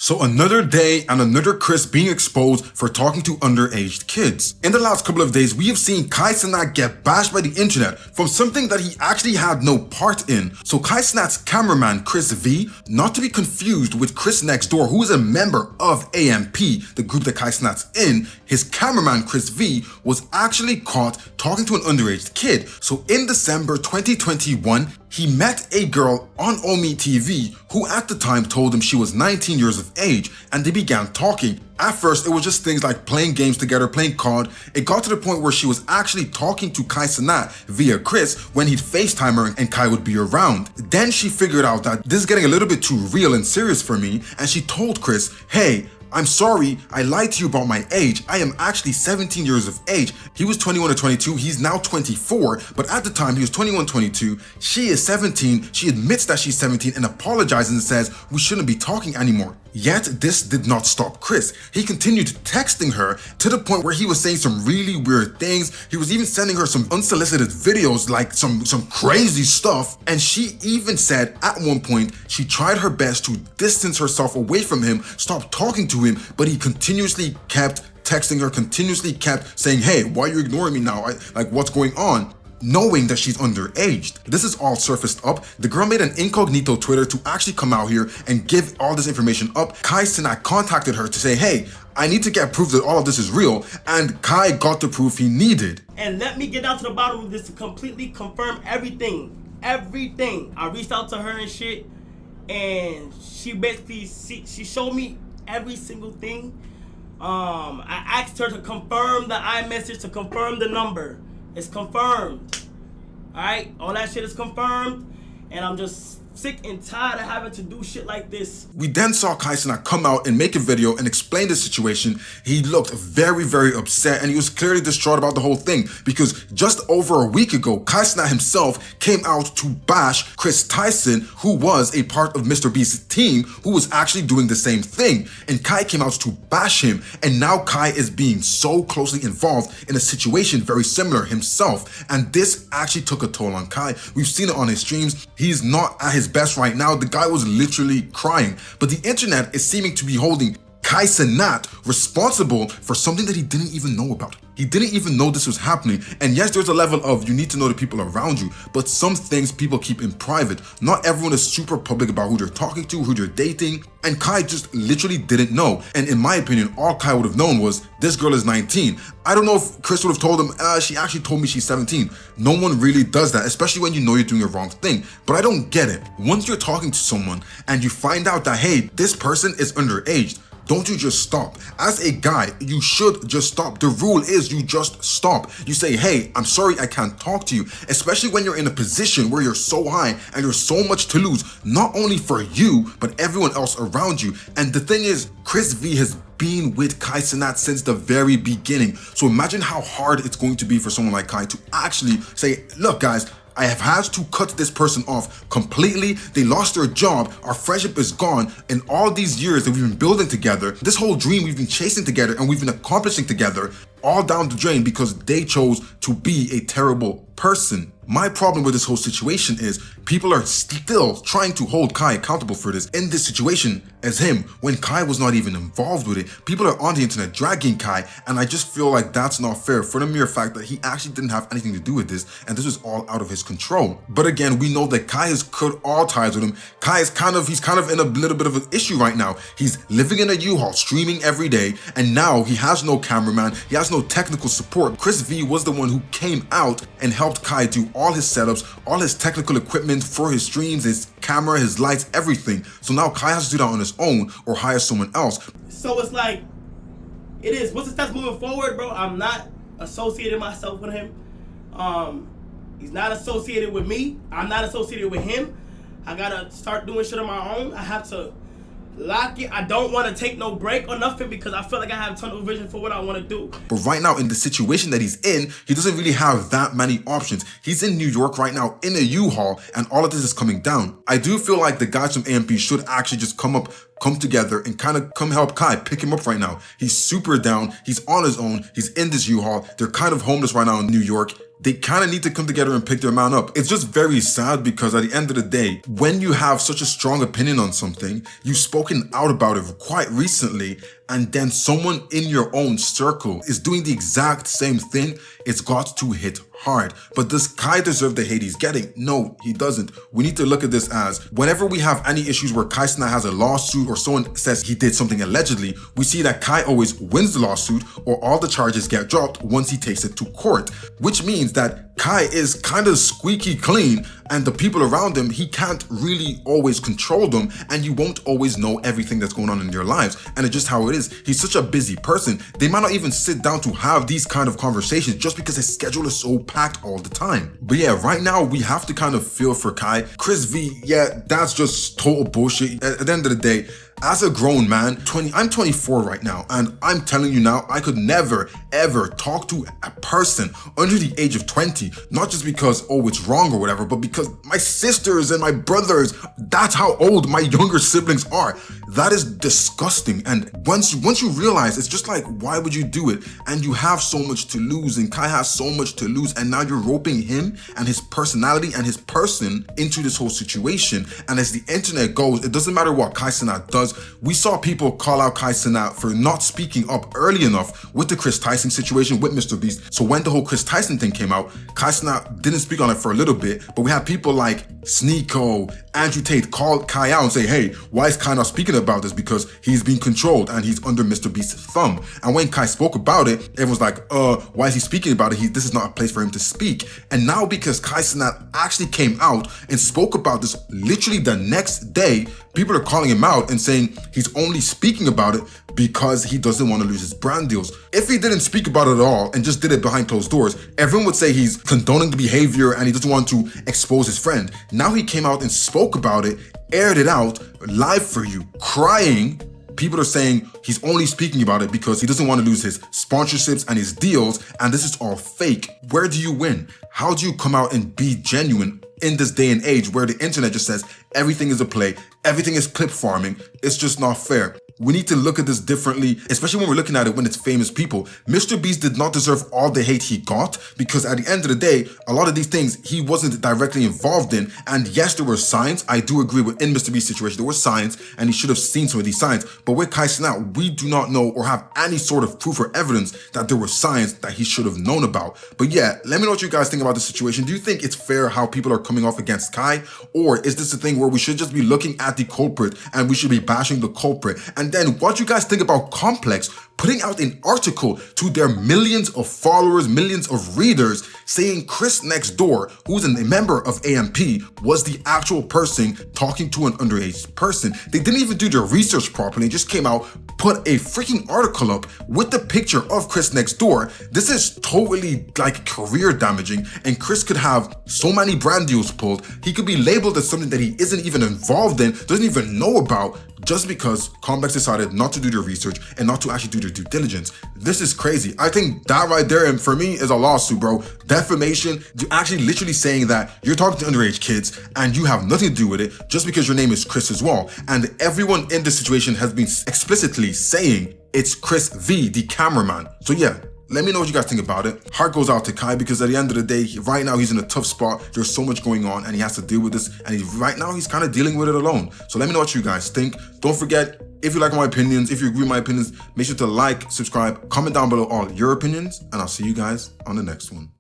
So another day and another Chris being exposed for talking to underage kids. In the last couple of days, we have seen Kai Cenat get bashed by the internet from something that he actually had no part in. So Kai Cenats Cameraman ChrisV, not to be confused with Chrisnextdoor, who is a member of AMP, the group that Kai Cenat's in, his cameraman ChrisV was actually caught talking to an underage kid. So in December 2021, he met a girl on Omi TV who at the time told him she was 19 years of age, and they began talking. At first, it was just things like playing games together, playing COD. It got to the point where she was actually talking to Kai Cenat via Chris when he'd FaceTime her and Kai would be around. Then she figured out that this is getting a little bit too real and serious for me, and she told Chris, "Hey, I'm sorry, I lied to you about my age. I am actually 17 years of age." He was 21 or 22, he's now 24, but at the time he was 21, 22, she is 17, she admits that she's 17 and apologizes and says, "We shouldn't be talking anymore." Yet this did not stop Chris. He continued texting her to the point where he was saying some really weird things. He was even sending her some unsolicited videos, like some crazy stuff. And she even said at one point she tried her best to distance herself away from him, stop talking to him, but he continuously kept texting her, continuously kept saying, "Hey, why are you ignoring me now? Like, what's going on?" Knowing that she's underage. This is all surfaced up. The girl made an incognito Twitter to actually come out here and give all this information up. Kai Cenat contacted her to say, "Hey, I need to get proof that all of this is real," and Kai got the proof he needed. And let me get down to the bottom of this to completely confirm everything. I reached out to her and shit, and she basically, she showed me every single thing. I asked her to confirm the iMessage, to confirm the number. It's confirmed. Alright? All that shit is confirmed. And I'm just sick and tired of having to do shit like this. We then saw Kai Cenat come out and make a video and explain the situation. He looked very, very upset, and he was clearly distraught about the whole thing, because just over a week ago, Kai Cenat himself came out to bash Chris Tyson, who was a part of Mr. Beast's team, who was actually doing the same thing. And Kai came out to bash him, and now Kai is being so closely involved in a situation very similar himself. And this actually took a toll on Kai. We've seen it on his streams. He's not at his best right now. The guy was literally crying, but the internet is seeming to be holding Kai Cenat responsible for something that he didn't even know about. He didn't even know this was happening. And yes, there's a level of you need to know the people around you, but some things people keep in private. Not everyone is super public about who they're talking to, who they're dating, and Kai just literally didn't know. And in my opinion, all Kai would have known was this girl is 19. I don't know if Chris would have told him, she actually told me she's 17. No one really does that, especially when you know you're doing a wrong thing. But I don't get it. Once you're talking to someone and you find out that, hey, this person is underage, don't you just stop? As a guy, you should just stop. The rule is you just stop. You say, "Hey, I'm sorry, I can't talk to you," especially when you're in a position where you're so high and there's so much to lose, not only for you, but everyone else around you. And the thing is, ChrisV has been with Kai Cenat since the very beginning. So imagine how hard it's going to be for someone like Kai to actually say, "Look, guys, I have had to cut this person off completely. They lost their job. Our friendship is gone. And all these years that we've been building together, this whole dream we've been chasing together and we've been accomplishing together, all down the drain because they chose to be a terrible person." My problem with this whole situation is people are still trying to hold Kai accountable for this in this situation as him, when Kai was not even involved with it. People are on the internet dragging Kai, and I just feel like that's not fair for the mere fact that he actually didn't have anything to do with this, and this was all out of his control. But again, we know that Kai has cut all ties with him. Kai is he's kind of in a little bit of an issue right now. He's living in a U-Haul, streaming every day, and now he has no cameraman, he has no technical support. ChrisV was the one who came out and helped Kai do all his setups, all his technical equipment for his streams, his camera, his lights, everything. So now Kai has to do that on his own or hire someone else. So it's like, it is. What's the steps moving forward, bro? I'm not associating myself with him. He's not associated with me. I'm not associated with him. I gotta start doing shit on my own. I have to lock it. I don't want to take no break or nothing because I feel like I have tunnel vision for what I want to do. But right now, in the situation that he's in, he doesn't really have that many options. He's in New York right now in a U-Haul, and all of this is coming down. I do feel like the guys from AMP should actually just come up come together and kind of come help Kai, pick him up right now. He's super down. He's on his own. He's in this U-Haul. They're kind of homeless right now in New York. They kind of need to come together and pick their man up. It's just very sad because at the end of the day, when you have such a strong opinion on something, you've spoken out about it quite recently, and then someone in your own circle is doing the exact same thing, it's got to hit hard. But does Kai deserve the hate he's getting? No, he doesn't. We need to look at this as whenever we have any issues where Kai Cenat has a lawsuit or someone says he did something allegedly, we see that Kai always wins the lawsuit or all the charges get dropped once he takes it to court, which means that Kai is kind of squeaky clean, and the people around him, he can't really always control them, and you won't always know everything that's going on in your lives. And it's just how it is. He's such a busy person. They might not even sit down to have these kind of conversations just because his schedule is so packed all the time. But yeah, right now we have to kind of feel for Kai. ChrisV, yeah, that's just total bullshit. At the end of the day, as a grown man, I'm 24 right now, and I'm telling you now, I could never, ever talk to a person under the age of 20, not just because, oh, it's wrong or whatever, but because my sisters and my brothers, that's how old my younger siblings are. That is disgusting. And once you realize, it's just like, why would you do it? And you have so much to lose, and Kai has so much to lose, and now you're roping him and his personality and his person into this whole situation. And as the internet goes, it doesn't matter what Kai Cenat does. We saw people call out Kai Cenat for not speaking up early enough with the Chris Tyson situation with Mr. Beast. So when the whole Chris Tyson thing came out, Kai Cenat didn't speak on it for a little bit, but we had people like Sneeko, Andrew Tate call Kai out and say, hey, why is Kai not speaking about this? Because he's being controlled and he's under Mr. Beast's thumb. And when Kai spoke about it, everyone's like, why is he speaking about it? This is not a place for him to speak. And now because Kai Cenat actually came out and spoke about this literally the next day, people are calling him out and saying he's only speaking about it because he doesn't want to lose his brand deals. If he didn't speak about it at all and just did it behind closed doors, everyone would say he's condoning the behavior and he doesn't want to expose his friend. Now he came out and spoke about it, aired it out live for you, crying. People are saying he's only speaking about it because he doesn't want to lose his sponsorships and his deals, and this is all fake. Where do you win? How do you come out and be genuine in this day and age where the internet just says everything is a play, everything is clip farming? It's just not fair. We need to look at this differently, especially when we're looking at it when it's famous people. Mr. Beast did not deserve all the hate he got because at the end of the day, a lot of these things he wasn't directly involved in. And yes, there were signs. I do agree with in Mr. Beast's situation, there were signs and he should have seen some of these signs. But with Kai Cenat, we do not know or have any sort of proof or evidence that there were signs that he should have known about. But yeah, let me know what you guys think about this situation. Do you think it's fair how people are coming off against Kai? Or is this a thing where we should just be looking at the culprit and we should be bashing the culprit? And then what you guys think about Complex putting out an article to their millions of followers, millions of readers, saying Chrisnextdoor, who's a member of AMP, was the actual person talking to an underage person. They didn't even do their research properly, just came out, put a freaking article up with the picture of Chrisnextdoor. This is totally like career damaging, and Chris could have so many brand deals pulled. He could be labeled as something that he isn't even involved in, doesn't even know about, just because Complex decided not to do their research and not to actually do their due diligence. This is crazy. I think that right there, and for me, is a lawsuit, bro. Defamation, you're actually literally saying that you're talking to underage kids and you have nothing to do with it just because your name is Chris as well. And everyone in this situation has been explicitly saying it's ChrisV, the cameraman. So yeah, let me know what you guys think about it. Heart goes out to Kai because at the end of the day, right now he's in a tough spot. There's so much going on and he has to deal with this. And right now he's kind of dealing with it alone. So let me know what you guys think. Don't forget, if you like my opinions, if you agree with my opinions, make sure to like, subscribe, comment down below all your opinions, and I'll see you guys on the next one.